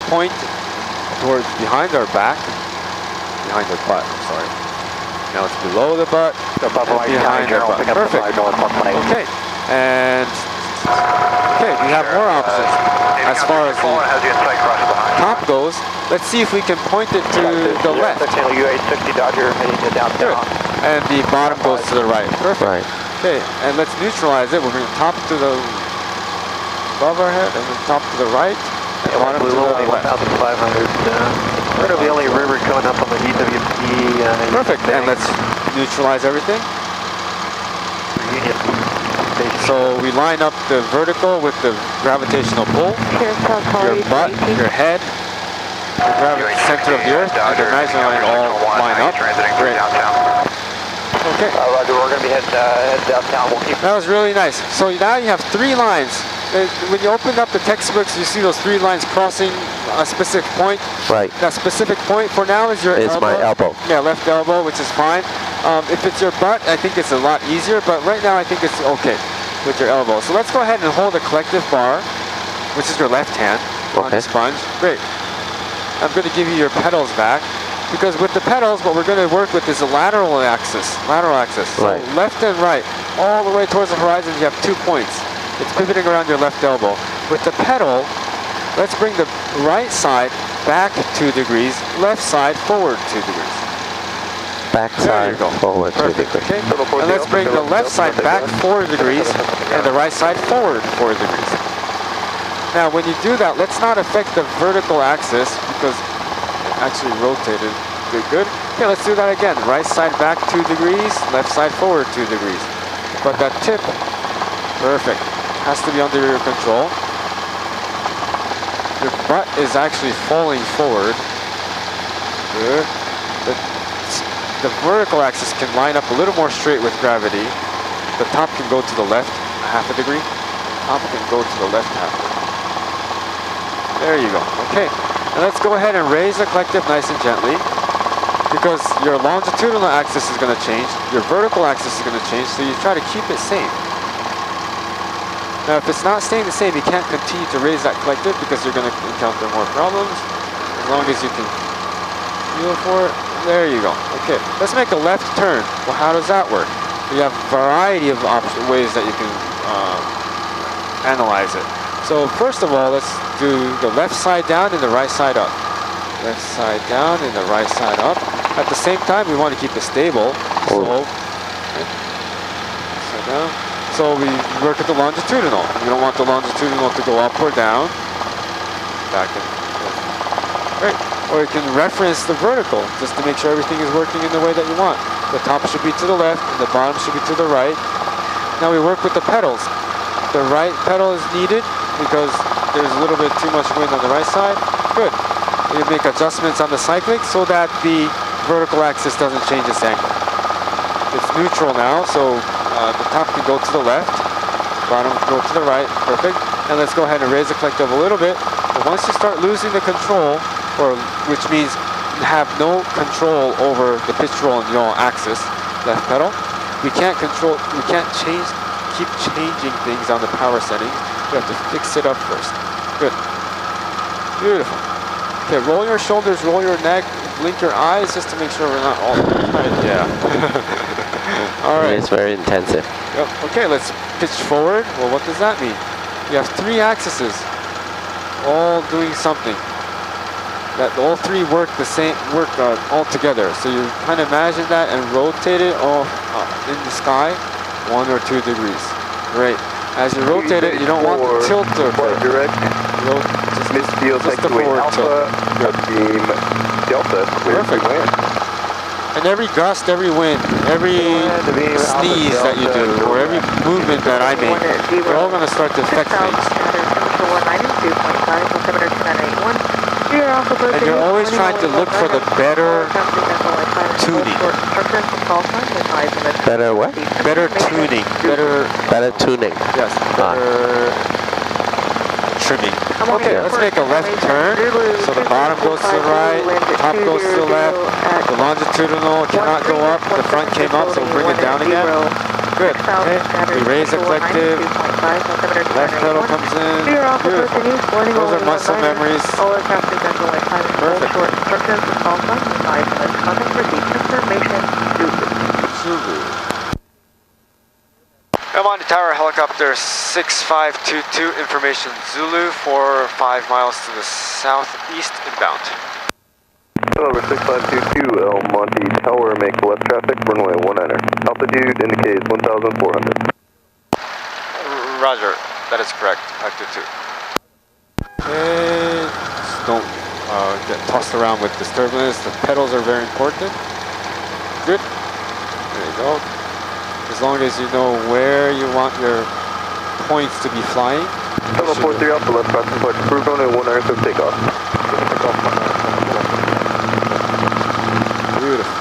point towards behind our back, behind our butt, I'm sorry. Now it's below the butt, behind our butt. Perfect. Okay, and we have more options. As far as the top goes, let's see if we can point it to the left. Good. And the bottom goes to the right. Perfect. Right. Okay, and let's neutralize it. We're going to top to the above our head, and then top to the right, and bottom to the left. 1,500. We're the only river coming up on the DWP. Perfect. And let's neutralize everything. So we line up the vertical with the gravitational pull, your butt, your head, the gravity center of the earth, and the nice line all line up. Great. Okay. Roger, we're going to be heading downtown. We'll keep. That was really nice. So now you have 3 lines. When you open up the textbooks, you see those 3 lines crossing a specific point. Right. That specific point for now is your elbow. My elbow. Yeah, left elbow, which is fine. If it's your butt, I think it's a lot easier, but right now I think it's okay with your elbow. So let's go ahead and hold a collective bar, which is your left hand on the sponge. Great. I'm going to give you your pedals back, because with the pedals, what we're going to work with is a lateral axis. So left and right, all the way towards the horizon, you have 2 points. It's pivoting around your left elbow. With the pedal, let's bring the right side back 2 degrees, left side forward 2 degrees. Back side forward 2 degrees. Okay. And let's bring the left side back 4 degrees and the right side forward 4 degrees. Now when you do that, let's not affect the vertical axis because it actually rotated. Good. Okay, let's do that again. Right side back 2 degrees, left side forward 2 degrees. But that tip, perfect, has to be under your control. Your butt is actually falling forward. Good. The vertical axis can line up a little more straight with gravity. The top can go to the left half a degree. Top can go to the left half a degree. There you go. Okay. And let's go ahead and raise the collective nice and gently, because your longitudinal axis is going to change, your vertical axis is going to change, so you try to keep it same. Now if it's not staying the same, you can't continue to raise that collective because you're going to encounter more problems. As long as you can feel for it. There you go. Okay, let's make a left turn. Well, how does that work? You have a variety of ways that you can analyze it. So first of all, let's do the left side down and the right side up. Left side down and the right side up. At the same time, we want to keep it stable. So, side down. So we work with the longitudinal. We don't want the longitudinal to go up or down. Back and forth. Great. Or you can reference the vertical just to make sure everything is working in the way that you want. The top should be to the left and the bottom should be to the right. Now we work with the pedals. The right pedal is needed because there's a little bit too much wind on the right side. Good. You make adjustments on the cyclic so that the vertical axis doesn't change its angle. It's neutral now, so the top can go to the left, bottom can go to the right. Perfect. And let's go ahead and raise the collective a little bit. But once you start losing the control, which means you have no control over the pitch roll and yaw axis, left pedal, we can't keep changing things on the power settings. We have to fix it up first. Good. Beautiful. Okay, roll your shoulders, roll your neck, blink your eyes just to make sure we're not all tight. Yeah. All right. It's very intensive. Yep. Okay, let's pitch forward. Well, what does that mean? You have 3 axes, all doing something. That all 3 work all together. So you kind of imagine that and rotate it all in the sky, 1 or 2 degrees. Great. As you rotate it, you don't want to tilt the direction. Just the forward tilt. Beam delta. Perfect. And every gust, every wind, every sneeze that you do, or every movement that I make, they're all going to start to affect things. And you're always trying to look for the better tuning. Better what? Better tuning. Better tuning. Yes. Better trimming. Okay, let's make a left turn. So the bottom goes to the right, the top goes to the left. The longitudinal cannot go up. The front came up, so we'll bring it down again. Good. Okay. We raise the collective. Left pedal comes in. Beautiful. Those are muscle memories. Perfect. Zulu. I'm on the tower, helicopter 6522, information Zulu for 5 miles to the southeast inbound. Over 6522, El Monte Tower, make left traffic, runway 19er. Altitude indicates 1,400. Roger, that is correct, 522. Okay, just don't get tossed around with this turbulence. The pedals are very important. Good, there you go. As long as you know where you want your points to be flying. 743 Alpha, left crossing point, approved runway 19er, so takeoff. Beautiful.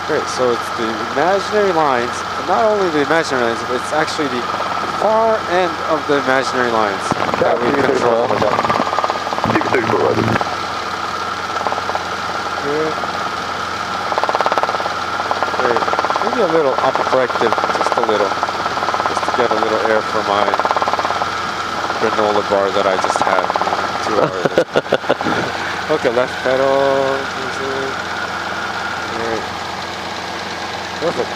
Great, so it's the imaginary lines, and not only the imaginary lines, but it's actually the far end of the imaginary lines that we control. Good. Great. Maybe a little up collective, just a little. Just to get a little air for my granola bar that I just had 2 hours ago. Okay, left pedal. Great. Perfect.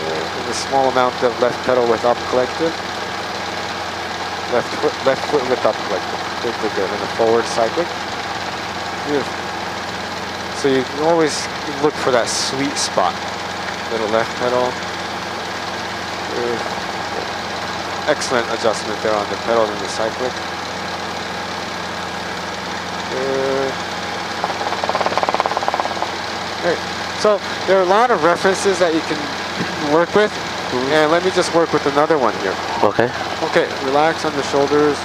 And a small amount of left pedal with up collective. Left foot with up collective. Good, good, good. And a forward cyclic. Beautiful. So you can always look for that sweet spot. Little left pedal. Good. Excellent adjustment there on the pedal and the cyclic. Good. Great. So there are a lot of references that you can work with, and let me just work with another one here. Okay. Okay, relax on the shoulders.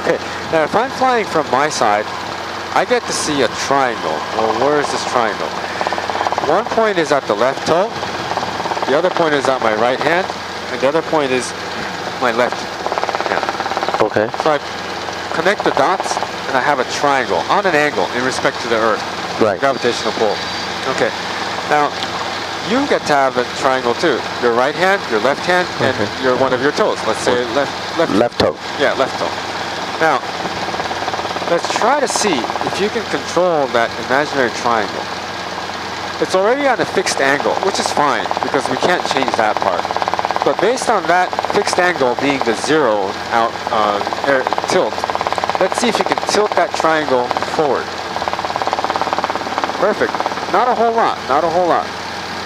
Okay, now if I'm flying from my side, I get to see a triangle. Well, where is this triangle? One point is at the left toe, the other point is at my right hand, and the other point is my left hand. Okay. So I connect the dots, and I have a triangle on an angle in respect to the Earth. Right. Gravitational pull. Okay. Now, you get to have a triangle too. Your right hand, your left hand, and one of your toes. Let's say left toe. Yeah, left toe. Now, let's try to see if you can control that imaginary triangle. It's already on a fixed angle, which is fine because we can't change that part. But based on that fixed angle being the zero out tilt, let's see if you can tilt that triangle forward. Perfect. Not a whole lot, not a whole lot.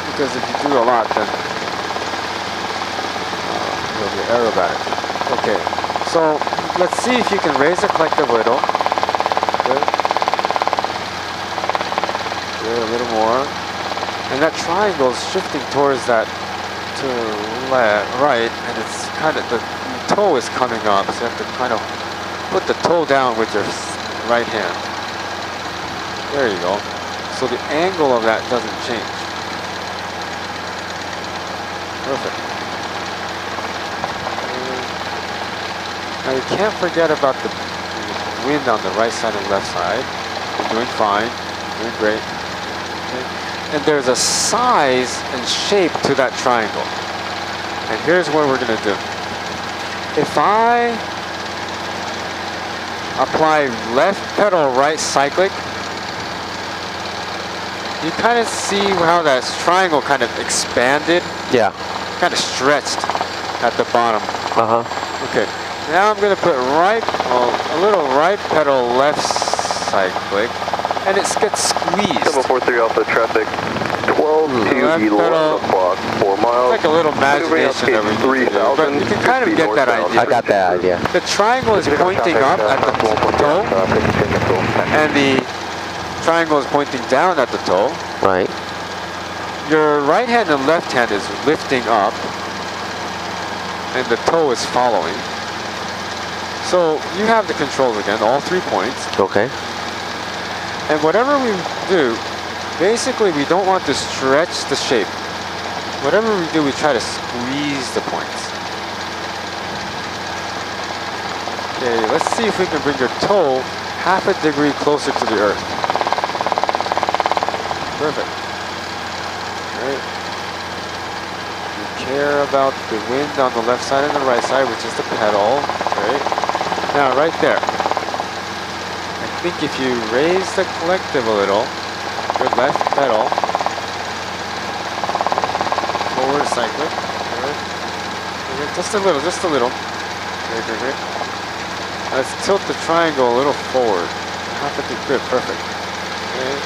Because if you do a lot, then you'll be aerobatic. Okay, so let's see if you can raise the collective a little. Good. Good, a little more. And that triangle is shifting towards that to right, and it's kind of, the toe is coming up, so you have to kind of put the toe down with your right hand. There you go. So the angle of that doesn't change. Perfect. Now you can't forget about the wind on the right side and left side. You're doing fine. You're doing great. Okay. And there's a size and shape to that triangle. And here's what we're going to do. If I apply left pedal right cyclic, you kind of see how that triangle kind of expanded. Yeah. Kind of stretched at the bottom. Okay. Now I'm going to put a little right pedal left cyclic, and it gets squeezed. 743 Alpha traffic, 12 to 11 o'clock, 4 miles. It's like a little imagination that we do, but you can kind of get that idea. I got that idea. The triangle is pointing up at the toe, and the triangle is pointing down at the toe. Right. Your right hand and left hand is lifting up, and the toe is following. So you have the controls again, all 3 points. Okay. And whatever we do, basically we don't want to stretch the shape. Whatever we do, we try to squeeze the points. Okay, let's see if we can bring your toe half a degree closer to the Earth. Perfect. Right. You care about the wind on the left side and the right side, which is the pedal. Right. Now, right there. I think if you raise the collective a little, your left pedal, forward cyclic. Right. Just a little, just a little. Great, great, great. Let's tilt the triangle a little forward. Half of the grip, perfect. Okay.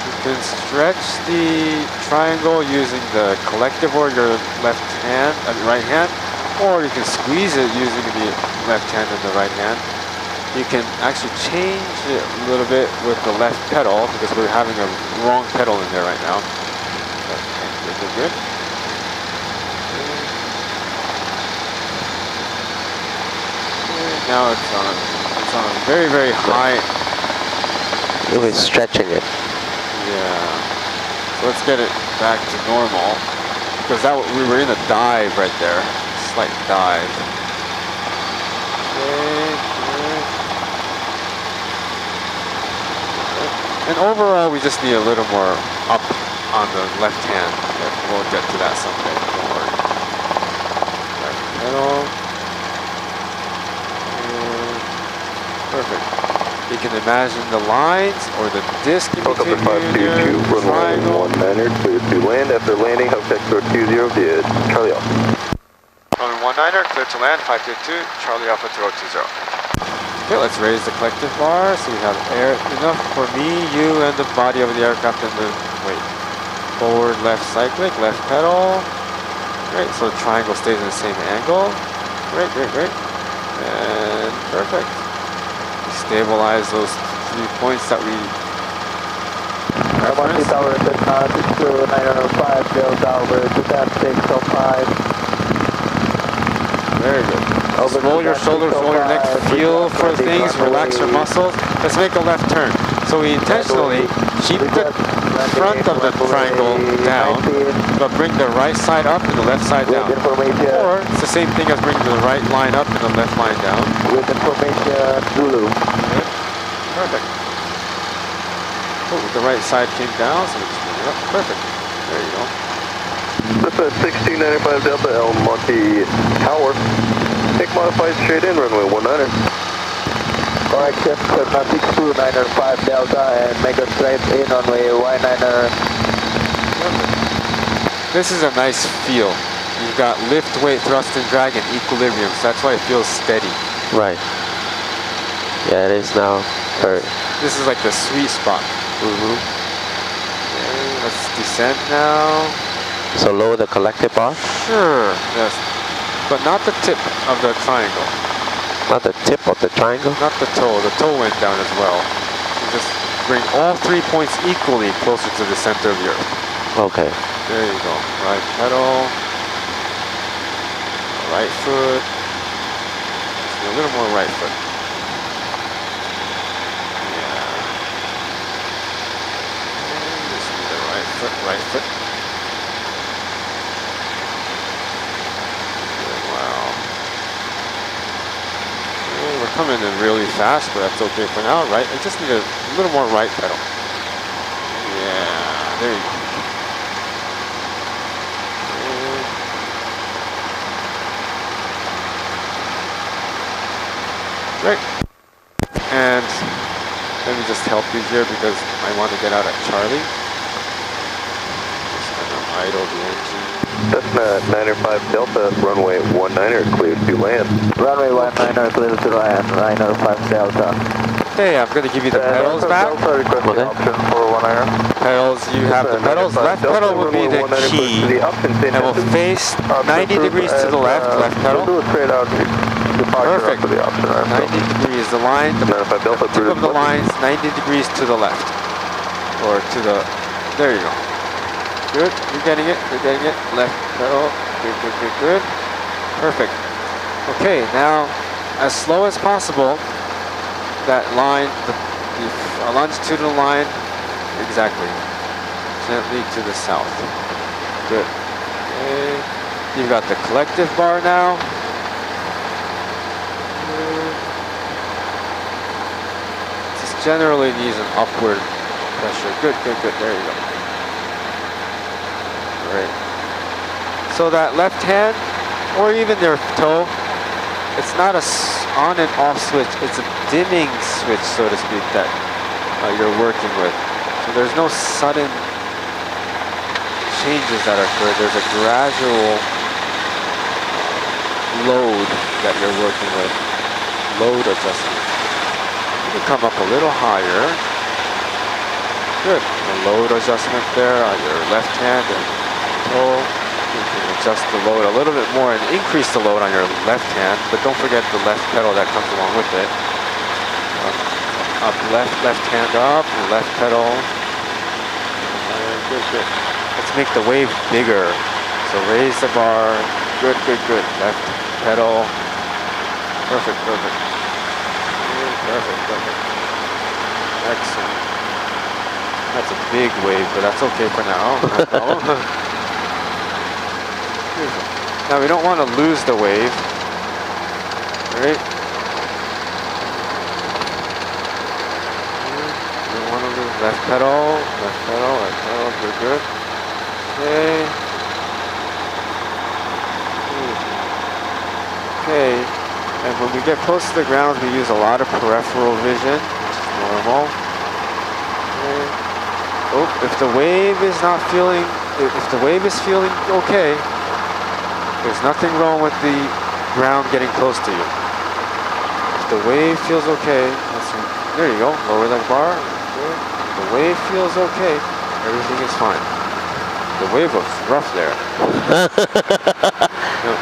You can stretch the triangle using the collective or your left hand, right hand, or you can squeeze it using the left hand and the right hand. You can actually change it a little bit with the left pedal because we're having a wrong pedal in there right now. Okay, good, good, good. Now it's on a very, very high. You're stretching it. Yeah. So let's get it back to normal because we were in a dive right there, slight dive. Okay. And overall, we just need a little more up on the left hand. We'll get to that someday. Don't worry. Right pedal. Perfect. You can imagine the lines or the disc in between Helicopter 522, runway 19er, clear to land. After landing, Hotel 20 via Charlie Alpha. Runway 19er, clear to land, 522, Charlie Alpha 2020. Okay, let's raise the collective bar so we have air enough for me, you, and the body of the aircraft and the weight. Forward left cyclic, left pedal. Great, so the triangle stays in the same angle. Great, great, great. And perfect. Stabilize those 3 points that we referenced. Tower 62905, Delta over 2605. Very good. Roll your shoulders, roll your neck, feel for things, relax your muscles. Let's make a left turn. So we intentionally keep the front of the triangle down, but bring the right side up and the left side down. Or it's the same thing as bringing the right line up and the left line down. With information, Zulu. Good. Perfect. Oh, the right side came down, so we just bring it up. Perfect. There you go. This is 1695 Delta El Monte Tower. Take modified straight in, runway 19er. Correction, 76295 Delta and make a straight in runway 19er. This is a nice feel. You've got lift, weight, thrust, and drag, and equilibrium, so that's why it feels steady. Right. Yeah, it is now. This is like the sweet spot. Okay, let's descend now. So lower the collective bar? Sure, yes. But not the tip of the triangle. Not the tip of the triangle? Not the toe. The toe went down as well. So just bring all 3 points equally closer to the center of the Earth. Okay. There you go. Right pedal. Right foot. Just a little more right foot. Yeah. And just need the right foot, right foot. We're coming in really fast, but that's okay for now, right? I just need a little more right pedal. Yeah, there you go. Great. And let me just help you here because I want to get out at Charlie. Just kind of idle the engine. Cessna 905 Delta, runway 19er, clear to land. Runway 19er, clear to land, 905 Delta. Okay, I'm going to give you the pedals back. Delta requesting option for 19er. Pedals, you have the pedals. Left pedal will be the key and will face 90 degrees to the left, left pedal. Perfect. 90 degrees, the line, the tip of the line is 90 degrees to the left. Or to the, there you go. Good, you're getting it, left pedal, good, good, good, good. Perfect. Okay, now, as slow as possible, that line, the longitudinal line, exactly, gently to the south. Good. Okay, you've got the collective bar now. Good. This generally needs an upward pressure. Good, good, good. There you go. Great. So that left hand, or even their toe, it's not a on and off switch. It's a dimming switch, so to speak, that you're working with. So there's no sudden changes that occur. There's a gradual load that you're working with. Load adjustment. You can come up a little higher. Good. The load adjustment there on your left hand and toe. You can adjust the load a little bit more and increase the load on your left hand, but don't forget the left pedal that comes along with it. Up, left hand up, left pedal. Good, good. Let's make the wave bigger. So raise the bar. Good, good, good. Left pedal. Perfect, perfect. Perfect, perfect. Excellent. That's a big wave, but that's okay for now. Now we don't want to lose the wave. Right? We don't want to lose left pedal, good, good. Okay. Okay. And when we get close to the ground, we use a lot of peripheral vision, which is normal. Okay. Oh, if the wave is not feeling, if the wave is feeling okay, there's nothing wrong with the ground getting close to you. If the wave feels okay, there you go, lower that bar. Good. If the wave feels okay, everything is fine. The wave looks rough there. No.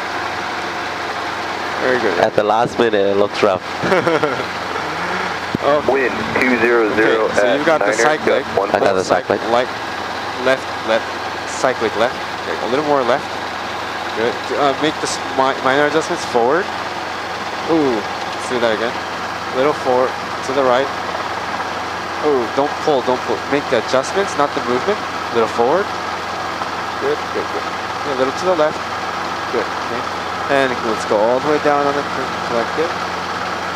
Very good. At the last minute, it looks rough. Wind 200 okay, so you got the cyclic. I got the cyclic. Like left, cyclic left. Okay, a little more left. Good. Make the minor adjustments forward. Ooh, let's do that again. Little forward to the right. Ooh, don't pull, don't pull. Make the adjustments, not the movement. Little forward. Good, good, good. A little to the left. Good. Okay. And let's go all the way down on the collective,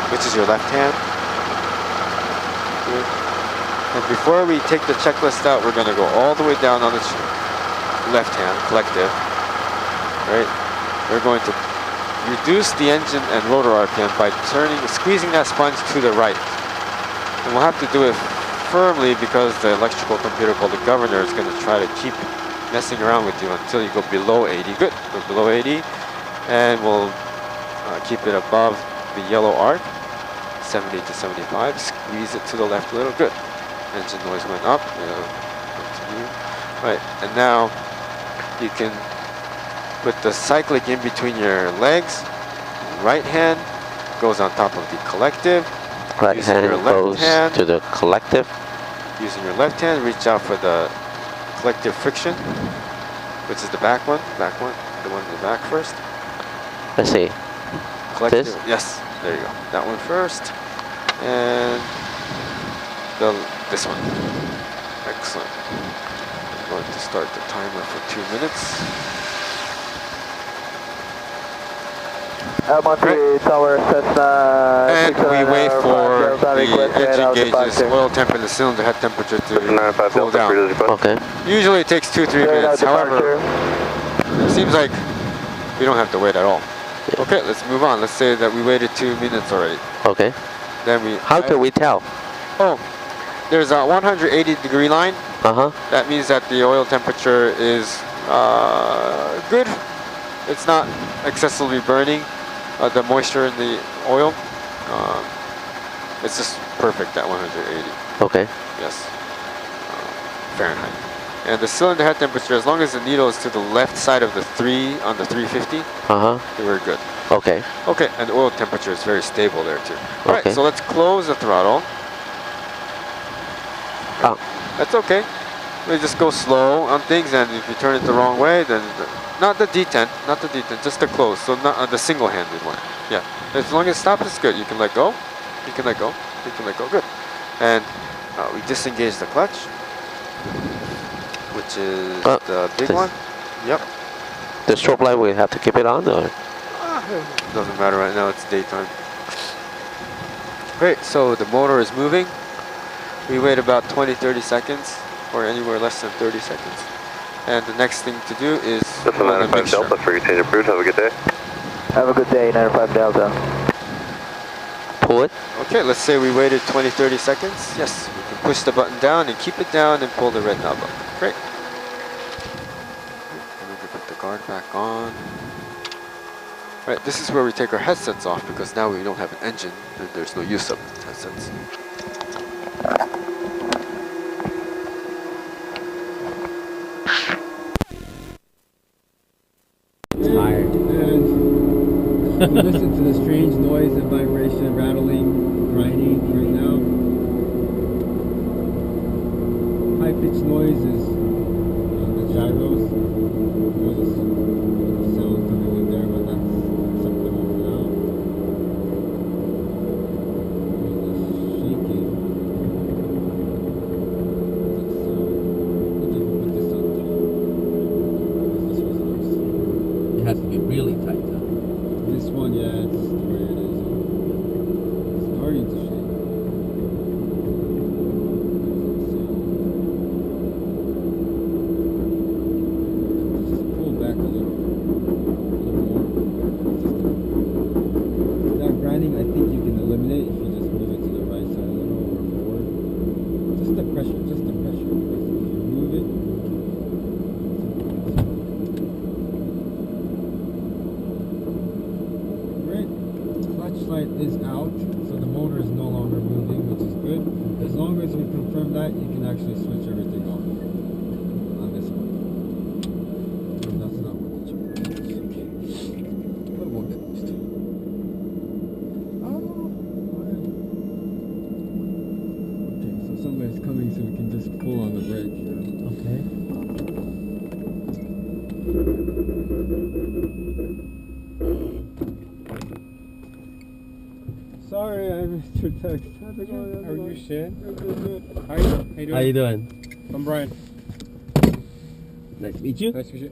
which is your left hand. Good. And before we take the checklist out, we're going to go all the way down on the left hand, collective. Right? We're going to reduce the engine and rotor RPM by squeezing that sponge to the right. And we'll have to do it firmly because the electrical computer called the governor is going to try to keep messing around with you until you go below 80. Good. Go below 80. And we'll keep it above the yellow arc, 70 to 75. Squeeze it to the left a little. Good. Engine noise went up. Continue. Right. And now you can put the cyclic in between your legs. Right hand goes on top of the collective. Right hand goes to the collective. Using your left hand, reach out for the collective friction, which is the back one. Back one. The one in the back first. Let's see. Collective. This? Yes. There you go. That one first. And this one. Excellent. I'm going to start the timer for 2 minutes. Monty Tower, Cessna. And we wait for the engine gauges, oil temperature, the cylinder head temperature to cool down. Okay. Usually it takes 2-3 minutes. However, it seems like we don't have to wait at all. Yeah. Okay, let's move on. Let's say that we waited 2 minutes already. Okay. Then we. How can we tell? Oh, there's a 180-degree line. That means that the oil temperature is good. It's not excessively burning. The moisture in the oil, it's just perfect at 180. Okay. Yes. Fahrenheit. And the cylinder head temperature, as long as the needle is to the left side of the 3 on the 350, we're good. Okay. Okay, and the oil temperature is very stable there too. All Okay. right, so let's close the throttle. Oh. That's okay. We just go slow on things, and if you turn it the wrong way, then not the detent, not the detent, just the close. So not the single-handed one. Yeah. As long as it stops, it's good. You can let go. You can let go. You can let go. Good. And we disengage the clutch, which is the big one. Yep. The strobe light, we have to keep it on, or? Doesn't matter right now. It's daytime. Great. So the motor is moving. We wait about 20-30 seconds, or anywhere less than 30 seconds. And the next thing to do is This is 95 Delta for your change approved. Have a good day. Have a good day, 95 Delta. Pull it. Okay, let's say we waited 20-30 seconds. Yes, we can push the button down and keep it down and pull the red knob up. Great. And we can put the guard back on. Right, this is where we take our headsets off because now we don't have an engine and there's no use of headsets. Tired. And we listen to the strange noise and vibration, rattling, grinding right now. High-pitched noises on the gyros. There's a sound coming in there, but that's acceptable for now. And the shaking. That sound. I think we'll put this on top. This was ours. It has to be really tight though. This one, yeah, it's the way it is. It's starting to shake. Just pull back a little more. That grinding, I think you can eliminate if you just move it to the right side a little or forward. Just the pressure, just the pressure. Because if you move it, clutch light is out, so the motor is no longer moving, which is good. As long as we confirm that, you can actually switch everything off on this one. And that's not what the chip is. But we'll get used to it. Okay, so somebody's coming, so we can just pull on the brake here. Okay. Sorry, I missed your text. How's it going? How are you, Shin? Good. How you doing? How you doing? I'm Brian. Nice to meet you. Nice to meet you.